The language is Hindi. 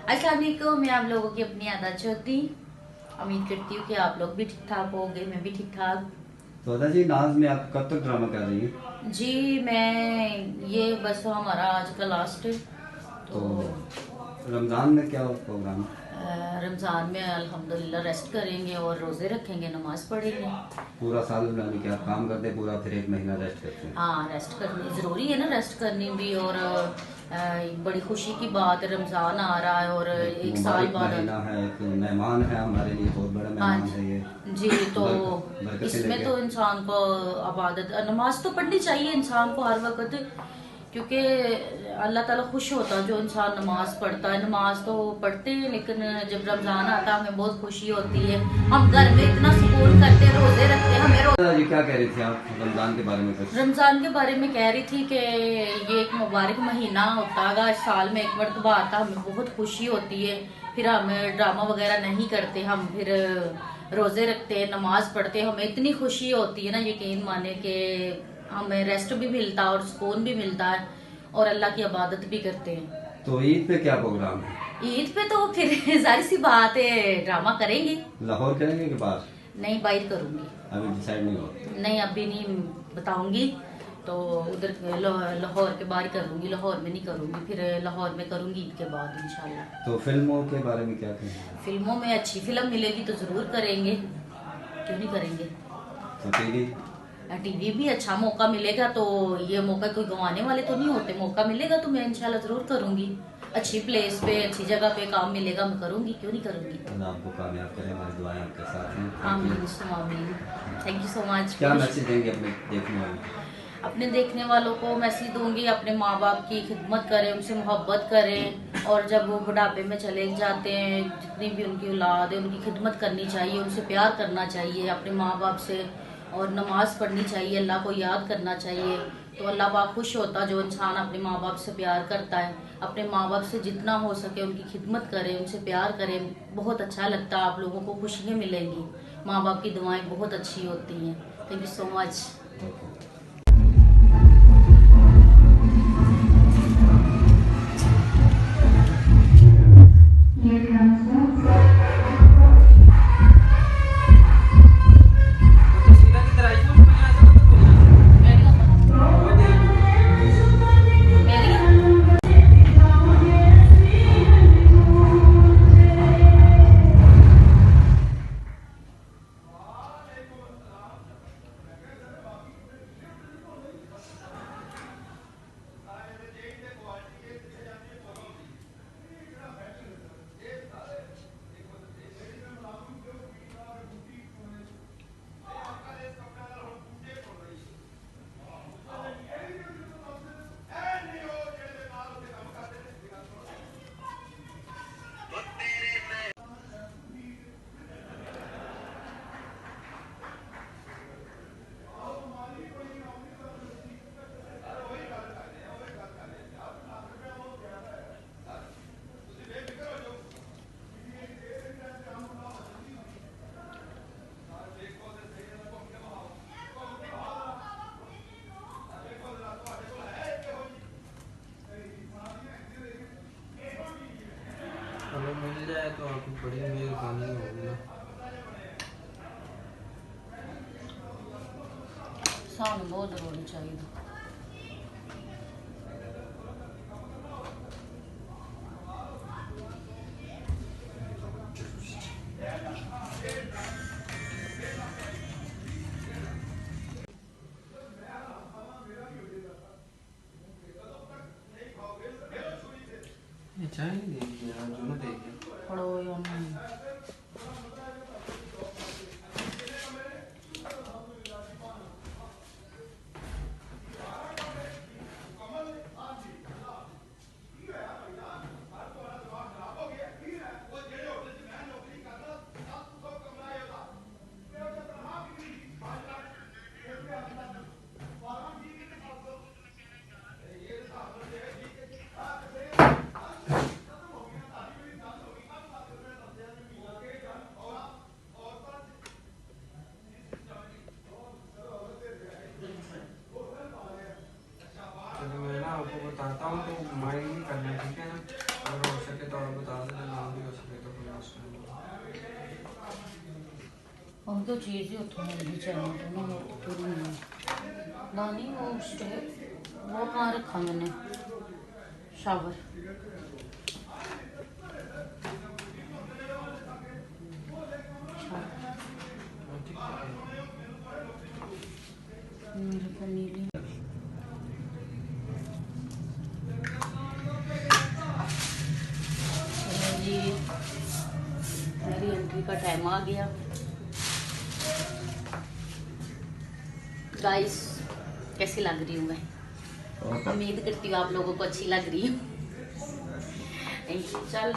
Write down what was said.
अस्सलाम वालेकुम। मैं आप लोगों की अपनी आदा चौधरी। उम्मीद करती हूँ कि आप लोग भी ठीक ठाक होंगे, मैं भी ठीक ठाक। तो अदा जी, नाज में आप कब तक ड्रामा कर रही हैं? जी मैं ये बस हमारा आज का लास्ट है तो तो रमज़ान में क्या प्रोग्राम? रमज़ान में अल्हम्दुलिल्लाह रेस्ट करेंगे और रोज़े रखेंगे, नमाज पढ़ेंगे। पूरा साल यानी कि आप काम करते हैं पूरा, फिर एक महीना रेस्ट करते हैं? हाँ, रेस्ट करनी ज़रूरी है ना, रेस्ट करनी भी। और बड़ी खुशी की बात है, रमज़ान आ रहा है और एक एक साल मुबारक बाद। महीना है, एक मेहमान है हमारे लिए, बहुत बड़ा हाँ मेहमान है ये। जी। तो बरकतें इसमें लेके। तो इंसान को इबादत नमाज तो पढ़नी चाहिए इंसान को हर वक्त, क्योंकि अल्लाह ताला खुश होता है जो इंसान नमाज पढ़ता है। नमाज तो पढ़ते हैं, लेकिन जब रमज़ान आता है हमें बहुत खुशी होती है। हम घर में इतना सुकून करते हैं, रोज़े रखते हैं। हमें अदा जी, क्या कह रही थी आप रमज़ान के बारे में कुछ? रमज़ान के बारे में कह रही थी कि ये एक मुबारक महीना होता है, साल में एक मरतबा आता, हमें बहुत खुशी होती है। फिर हम ड्रामा वगैरह नहीं करते, हम फिर रोज़े रखते हैं, नमाज पढ़ते हैं। हमें इतनी खुशी होती है ना, यकीन माने कि हमें रेस्ट भी मिलता है और सुकून भी मिलता है और अल्लाह की इबादत भी करते हैं। तो ईद पे क्या प्रोग्राम है? ईद पे तो फिर जाहिर सी बात है ड्रामा करेंगे। लाहौर करेंगे कि बाहर? नहीं, बाहर करूँगी। अभी डिसाइड नहीं हो? नहीं, अभी नहीं बताऊंगी। तो उधर लाहौर के बाहर करूंगी, लाहौर में नहीं करूंगी। फिर लाहौर में करूंगी ईद के बाद इंशाल्लाह। तो फिल्मों के बारे में क्या कहेंगे? फिल्मों में अच्छी फिल्म मिलेगी तो जरूर करेंगे, क्यों नहीं करेंगे। तो टीवी? टीवी भी अच्छा मौका मिलेगा तो, ये मौका कोई गंवाने वाले तो नहीं होते। मौका मिलेगा तो मैं इंशाल्लाह जरूर करूंगी। अच्छी प्लेस पे, अच्छी जगह पे काम मिलेगा, मैं करूंगी, क्यों नहीं करूंगी। अल्लाह आपको कामयाब करें, हमारी दुआएं आपके साथ हैं। आमीन आमीन। Thank you so much. क्या मैसेज देंगे अपने देखने वालों को? अपने देखने वालों को मैसेज दूंगी, अपने माँ बाप की खिदमत करें, उनसे मोहब्बत करें। और जब वो बुढ़ापे में चले जाते हैं, जितनी भी उनकी औलाद है उनकी खिदमत करनी चाहिए, उनसे प्यार करना चाहिए अपने माँ बाप से। और नमाज पढ़नी चाहिए, अल्लाह को याद करना चाहिए। तो अल्लाह पाक खुश होता जो इंसान अपने माँ बाप से प्यार करता है। अपने माँ बाप से जितना हो सके उनकी खिदमत करें, उनसे प्यार करें, बहुत अच्छा लगता है। आप लोगों को खुशियाँ मिलेंगी। माँ बाप की दुआएं बहुत अच्छी होती हैं। Thank you so much. अगर मिल जाए तो आपकी बड़ी मेहरबानी होगी ना। साउंड बहुत जरूरी चाहिए। ये चाय नहीं देखिए यार, जो ना देखिए। पढ़ो या नहीं। दो चीज़ ही होती है ये चैनल तो ना पूरी नहीं दानी वो स्टे वो कहाँ रखा मैंने शावर मेरे को नीली जी मेरी एंट्री का टाइम आ गया गाइस कैसी लग रही हूँ मैं उम्मीद करती हूँ आप लोगों को अच्छी लग रही हूँ चल